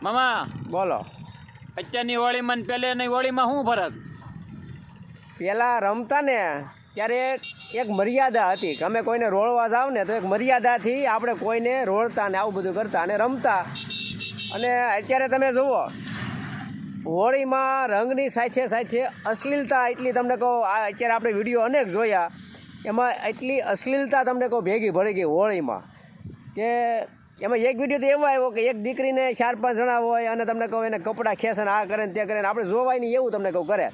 મામા બોલો. અત્યારની હોળીમાં ને પહેલેની હોળીમાં શું ફરક? પહેલાં રમતા ને ત્યારે એક મર્યાદા હતી કે અમે કોઈને રોળવા જાવ ને તો એક મર્યાદાથી આપણે કોઈને રોળતા ને આવું બધું કરતા અને રમતા. અને અત્યારે તમે જુઓ હોળીમાં રંગની સાથે સાથે અશ્લીલતા એટલી તમને કહો, આ અત્યારે આપણે વિડીયો અનેક જોયા, એમાં એટલી અશ્લીલતા તમને કહો ભેગી ભળી ગઈ હોળીમાં કે એમાં એક વિડીયો તો એવો આવ્યો કે એક દીકરીને 4-5 જણા હોય અને તમને કહો એને કપડાં ખેંચે ને આ કરે ને તે કરે ને આપણે જોવાય નહીં એવું તમને કહું કરે.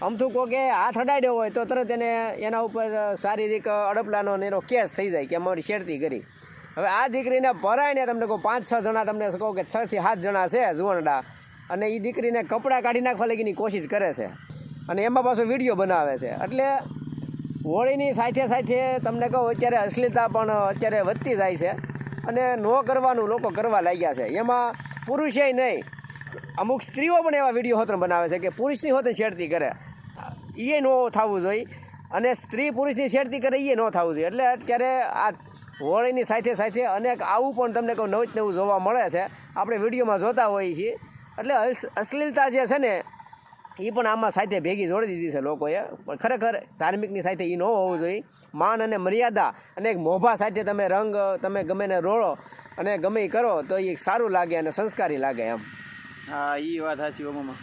અમથું કહો કે હાથ અડાડ્યો હોય તો તરત એને એના ઉપર શારીરિક અડપલાનો ને એનો કેસ થઈ જાય કે અમારી શેરતી કરી. હવે આ દીકરીને ભરાઈને તમને કહો 5-6 જણા તમને કહો કે 6 થી 7 જણા છે જુવાનડા, અને એ દીકરીને કપડાં કાઢી નાખવા લગીની કોશિશ કરે છે અને એમાં પાછો વિડીયો બનાવે છે. એટલે હોળીની સાથે સાથે તમને કહું અત્યારે અશ્લીલતા પણ અત્યારે વધતી જાય છે અને ન કરવાનું લોકો કરવા લાગ્યા છે. એમાં પુરુષે નહીં, અમુક સ્ત્રીઓ પણ એવા વિડીયો હોતન બનાવે છે કે પુરુષની હોતન છેડતી કરે, એ ન થવું જોઈએ, અને સ્ત્રી પુરુષની છેડતી કરે એ ન થવું જોઈએ. એટલે અત્યારે આ હોળીની સાથે સાથે અનેક આવું પણ તમને કહું નવું જોવા મળે છે, આપણે વિડીયોમાં જોતા હોઈએ છીએ. એટલે અશ્લીલતા જે છે ને એ પણ આમાં સાથે ભેગી જોડી દીધી છે લોકોએ. પણ ખરેખર ધાર્મિકની સાથે એ ન હોવું જોઈએ. માન અને મર્યાદા અને એક મોભા સાથે તમે રંગ તમે ગમે ને રોળો અને ગમે એ કરો તો એ સારું લાગે અને સંસ્કારી લાગે એમ. હા, એ વાત સાચી મામા.